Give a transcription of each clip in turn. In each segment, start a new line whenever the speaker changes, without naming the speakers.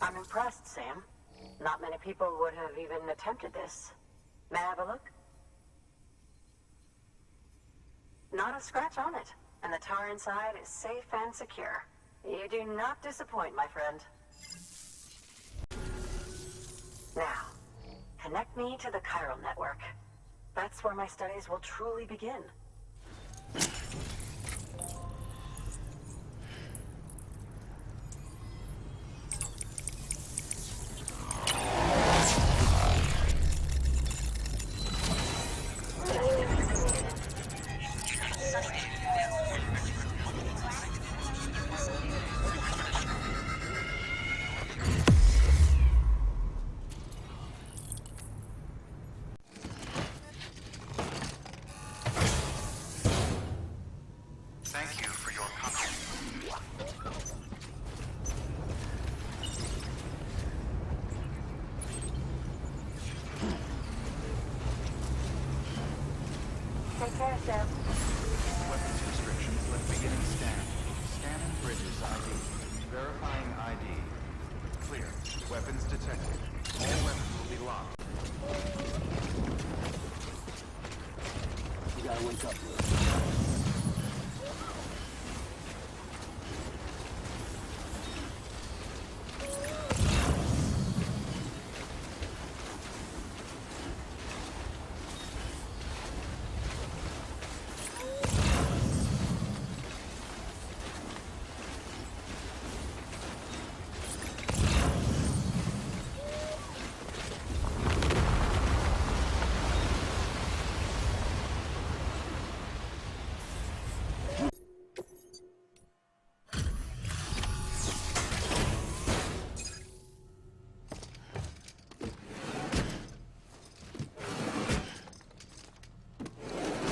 I'm impressed, Sam. Not many people would have even attempted this. May I have a look? Not a scratch on it, and the tar inside is safe and secure. You do not disappoint, my friend. Now, connect me to the chiral network. That's where my studies will truly begin.
Thank you for your contribution.
Take care, Sam.
Weapons restrictions. Let's begin and scan. Scanning bridges ID. Verifying ID. Clear. Weapons detected. All weapons will be locked.
You gotta wake up, Luke.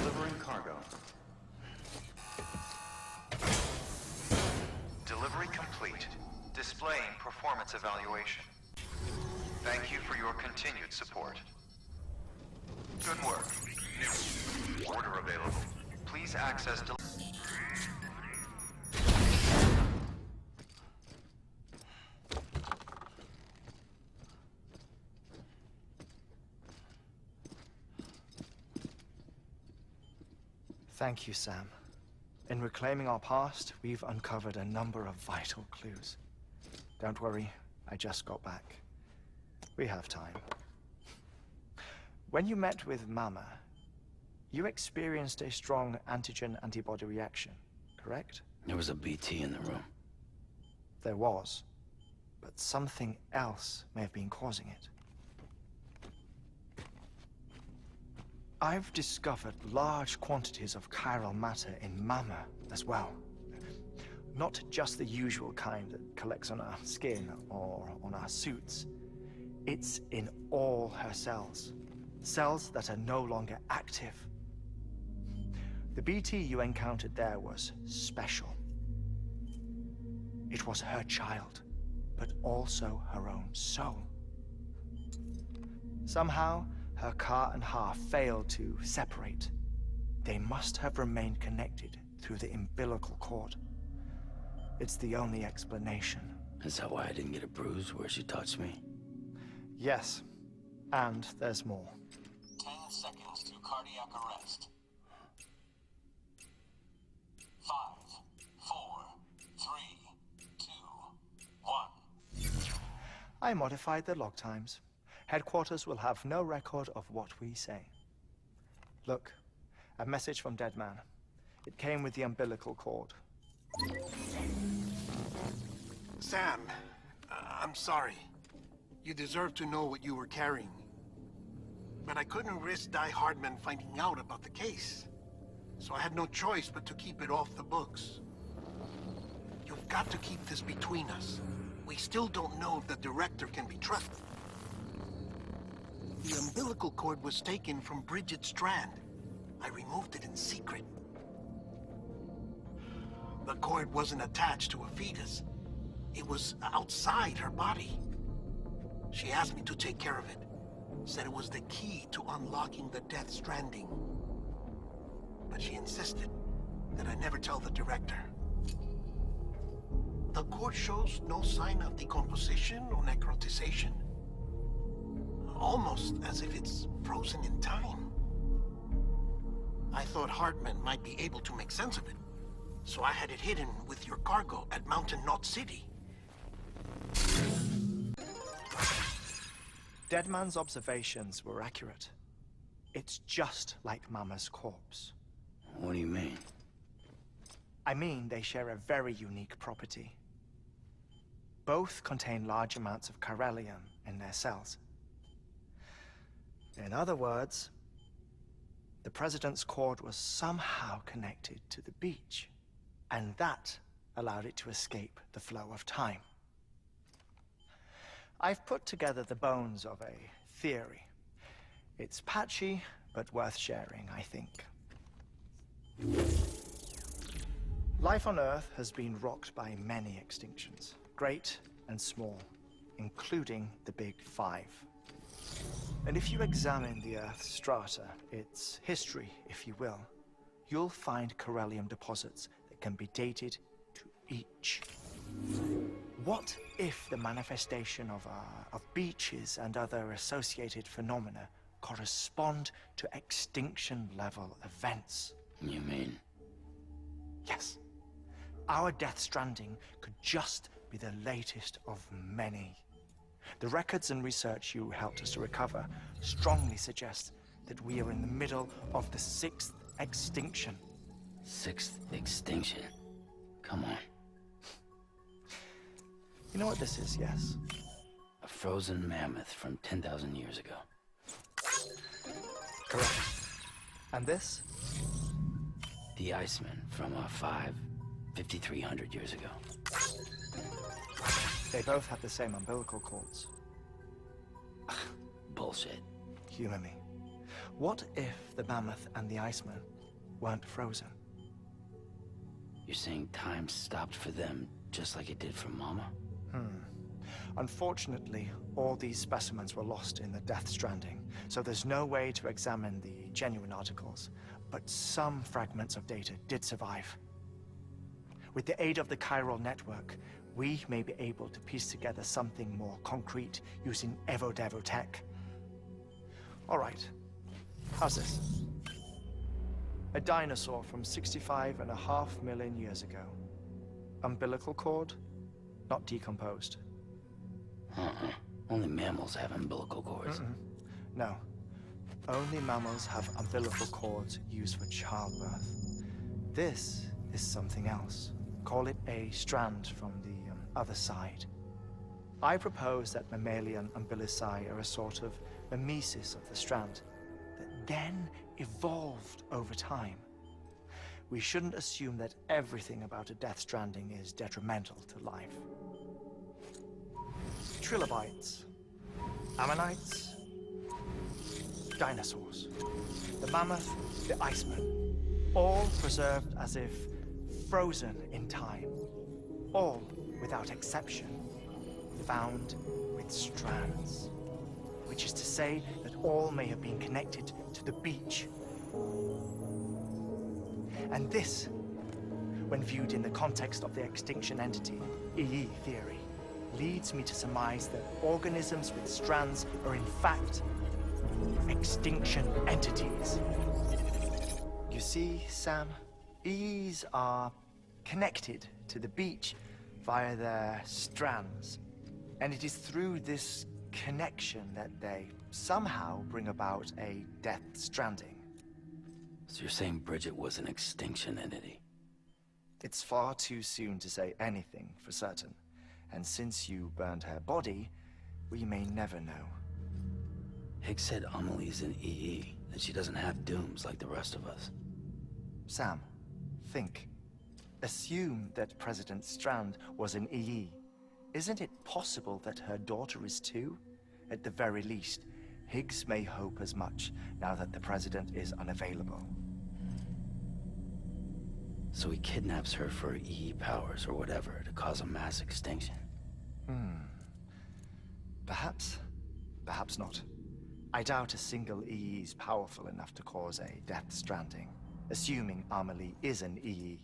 Delivering cargo. Delivery complete. Displaying performance evaluation. Thank you for your continued support. Good work. New. Order available. Please access
Thank you, Sam. In reclaiming our past, we've uncovered a number of vital clues. Don't worry, I just got back. We have time. When you met with Mama, you experienced a strong antigen-antibody reaction, correct?
There was a BT in the room.
There was, but something else may have been causing it. I've discovered large quantities of chiral matter in Mama as well. Not just the usual kind that collects on our skin or on our suits. It's in all her cells. Cells that are no longer active. The BT you encountered there was special. It was her child, but also her own soul. Somehow, her car and half failed to separate. They must have remained connected through the umbilical cord. It's the only explanation.
Is that why I didn't get a bruise where she touched me?
Yes, and there's more.
10 seconds to cardiac arrest. 5, 4, 3, 2, 1.
I modified the log times. Headquarters will have no record of what we say. Look, a message from Dead Man. It came with the umbilical cord.
Sam, I'm sorry. You deserve to know what you were carrying. But I couldn't risk Die Hardman finding out about the case. So I had no choice but to keep it off the books. You've got to keep this between us. We still don't know if the director can be trusted. The umbilical cord was taken from Bridget Strand. I removed it in secret. The cord wasn't attached to a fetus. It was outside her body. She asked me to take care of it. Said it was the key to unlocking the Death Stranding. But she insisted that I never tell the director. The cord shows no sign of decomposition or almost as if it's frozen in time. I thought Hartman might be able to make sense of it, so I had it hidden with your cargo at Mountain Knot City.
Deadman's observations were accurate. It's just like Mama's corpse.
What do you mean?
I mean, they share a very unique property. Both contain large amounts of chiralium in their cells. In other words, the president's cord was somehow connected to the beach, and that allowed it to escape the flow of time. I've put together the bones of a theory. It's patchy, but worth sharing, I think. Life on Earth has been rocked by many extinctions, great and small, including the Big Five. And if you examine the Earth's strata, its history, if you will, you'll find chiralium deposits that can be dated to each. What if the manifestation of beaches and other associated phenomena correspond to extinction-level events?
You mean?
Yes. Our Death Stranding could just be the latest of many. The records and research you helped us to recover strongly suggest that we are in the middle of the 6th extinction.
6th extinction? Come on.
You know what this is, yes?
A frozen mammoth from 10,000 years ago.
Correct. And this?
The Iceman from 5,300 years ago.
They both have the same umbilical cords.
Bullshit.
Humor me. What if the mammoth and the Iceman weren't frozen?
You're saying time stopped for them just like it did for Mama?
Unfortunately, all these specimens were lost in the Death Stranding, so there's no way to examine the genuine articles, but some fragments of data did survive. With the aid of the chiral network, we may be able to piece together something more concrete using Evo-Devo tech. All right, how's this? A dinosaur from 65.5 million years ago. Umbilical cord, not decomposed.
Only mammals have umbilical cords.
No, only mammals have umbilical cords used for childbirth. This is something else. Call it a strand from the other side. I propose that mammalian umbilici are a sort of mimesis of the strand that then evolved over time. We shouldn't assume that everything about a Death Stranding is detrimental to life. Trilobites, ammonites, dinosaurs, the mammoth, the Iceman, all preserved as if frozen in time, all without exception, found with strands, which is to say that all may have been connected to the beach. And this, when viewed in the context of the extinction entity, EE theory, leads me to surmise that organisms with strands are in fact extinction entities. You see, Sam, EEs are connected to the beach via their strands. And it is through this connection that they somehow bring about a Death Stranding.
So you're saying Bridget was an extinction entity?
It's far too soon to say anything for certain. And since you burned her body, we may never know.
Higgs said Amelie's an EE, that she doesn't have dooms like the rest of us.
Sam, think. Assume that President Strand was an EE. Isn't it possible that her daughter is too? At the very least, Higgs may hope as much now that the president is unavailable.
So he kidnaps her for EE powers or whatever to cause a mass extinction.
Perhaps. Perhaps not. I doubt a single EE is powerful enough to cause a Death Stranding, assuming Amelie is an EE.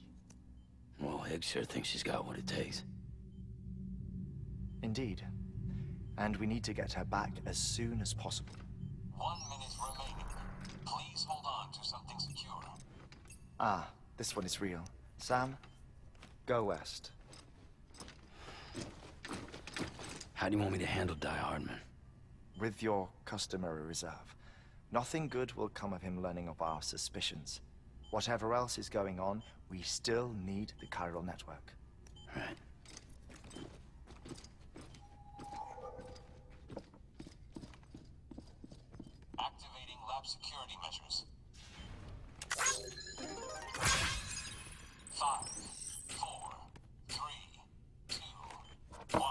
Well, Higgs sure thinks she's got what it takes.
Indeed. and we need to get her back as soon as possible.
1 minute remaining. Please hold on to something secure.
Ah, this one is real. Sam, go west.
How do you want me to handle Die Hardman?
With your customary reserve. Nothing good will come of him learning of our suspicions. Whatever else is going on, we still need the chiral network.
Right.
Activating lab security measures. 5, 4, 3, 2, 1.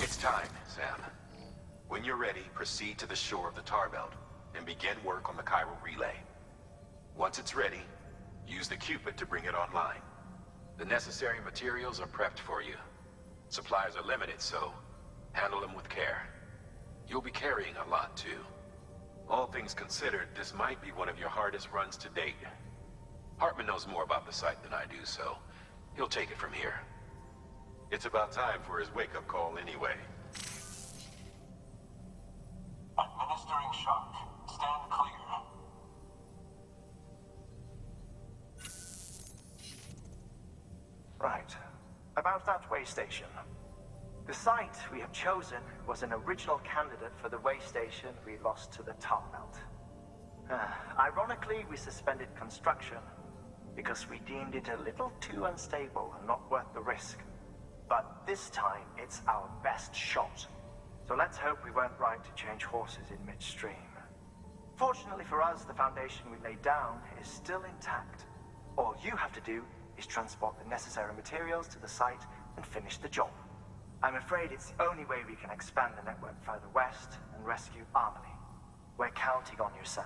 It's time, Sam. When you're ready, proceed to the shore of the tar belt and begin work on the chiral relay. Once it's ready, use the Cupid to bring it online. The necessary materials are prepped for you. Supplies are limited, so handle them with care. You'll be carrying a lot, too. All things considered, this might be one of your hardest runs to date. Hartman knows more about the site than I do, so he'll take it from here. It's about time for his wake-up call anyway.
Administering shock. Stand clear.
Right. About that way station. The site we have chosen was an original candidate for the way station we lost to the tar belt. Ironically, we suspended construction because we deemed it a little too unstable and not worth the risk. But this time, it's our best shot. So let's hope we weren't right to change horses in midstream. Fortunately for us, the foundation we laid down is still intact. All you have to do is transport the necessary materials to the site and finish the job. I'm afraid it's the only way we can expand the network further west and rescue Amelie. We're counting on you, Sam.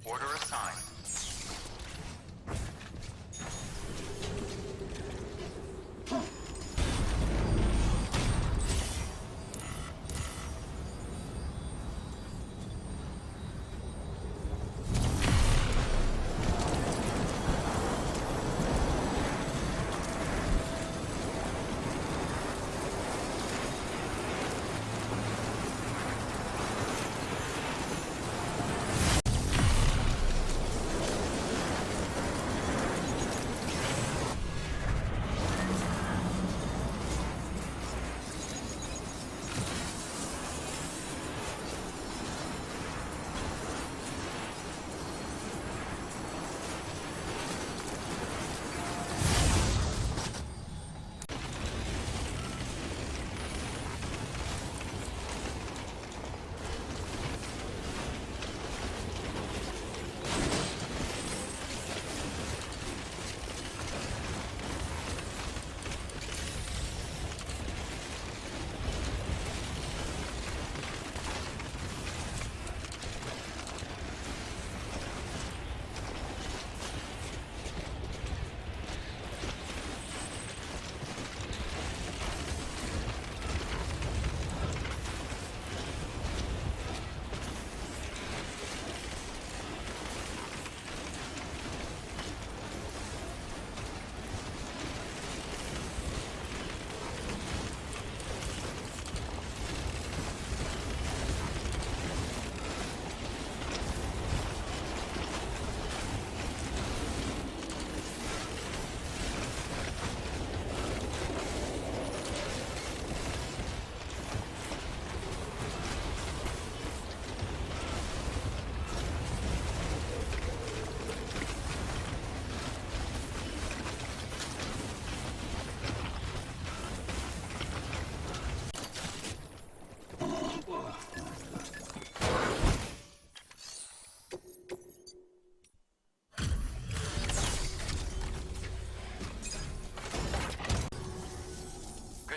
Order assigned.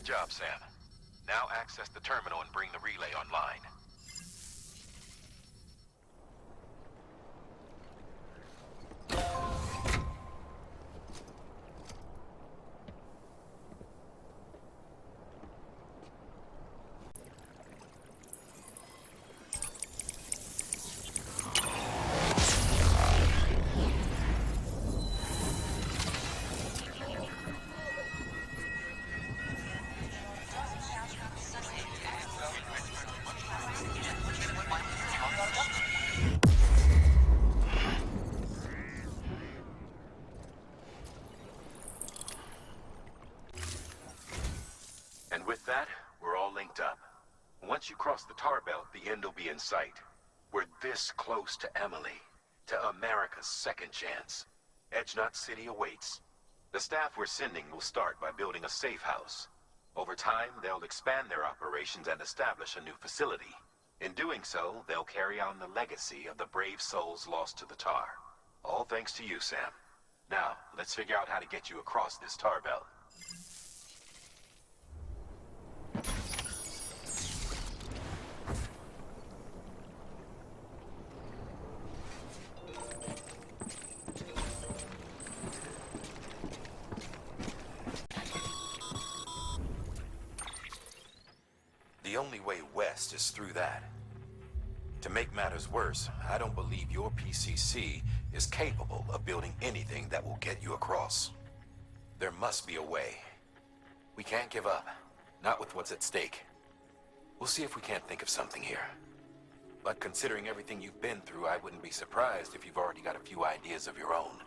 job, Sam. Now access the terminal and bring the relay online. And with that, we're all linked up. Once you cross the tar belt, the end will be in sight. We're this close to Emily, to America's second chance. Edgenut City awaits. The staff we're sending will start by building a safe house. Over time, they'll expand their operations and establish a new facility. In doing so, they'll carry on the legacy of the brave souls lost to the tar. All thanks to you, Sam. Now, let's figure out how to get you across this tar belt. The only way west is through that. To make matters worse, I don't believe your PCC is capable of building anything that will get you across. There must be a way. We can't give up, not with what's at stake. We'll see if we can't think of something here. But considering everything you've been through, I wouldn't be surprised if you've already got a few ideas of your own.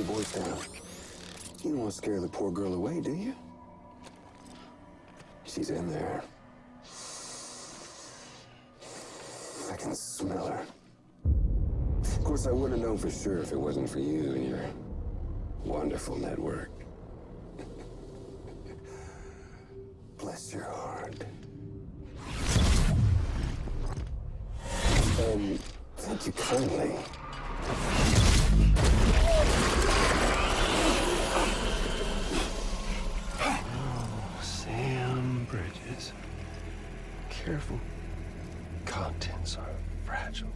your voice down. You don't want to scare the poor girl away, do you? She's in there. I can smell her. Of course, I wouldn't have known for sure if it wasn't for you and your wonderful network. Bless your heart. And thank you kindly.
Oh, Sam Bridges. Careful. Contents are fragile.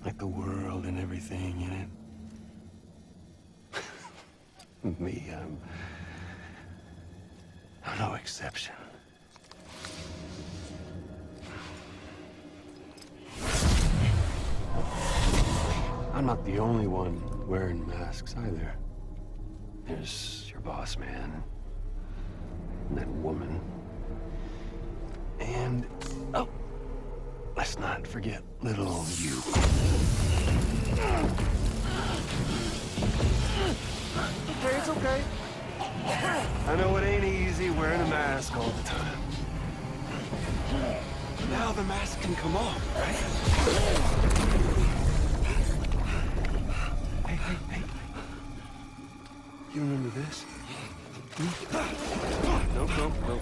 Like the world and everything in it. Me, I'm no exception. I'm not the only one wearing masks either. There's your boss man, and that woman, and, oh, let's not forget little old you. Okay, it's okay. I know it ain't easy wearing a mask all the time. Now the mask can come off, right? Hey. You remember this? Nope.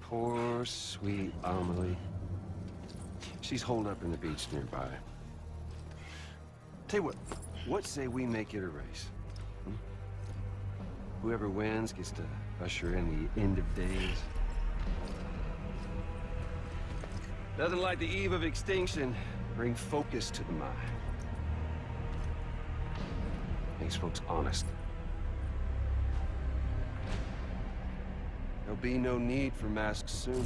Poor, sweet Amelie. She's holed up in the beach nearby. Tell you what say we make it a race? Whoever wins gets to usher in the end of days. Nothing like the eve of extinction. Bring focus to the mind. Makes folks honest. There'll be no need for masks soon.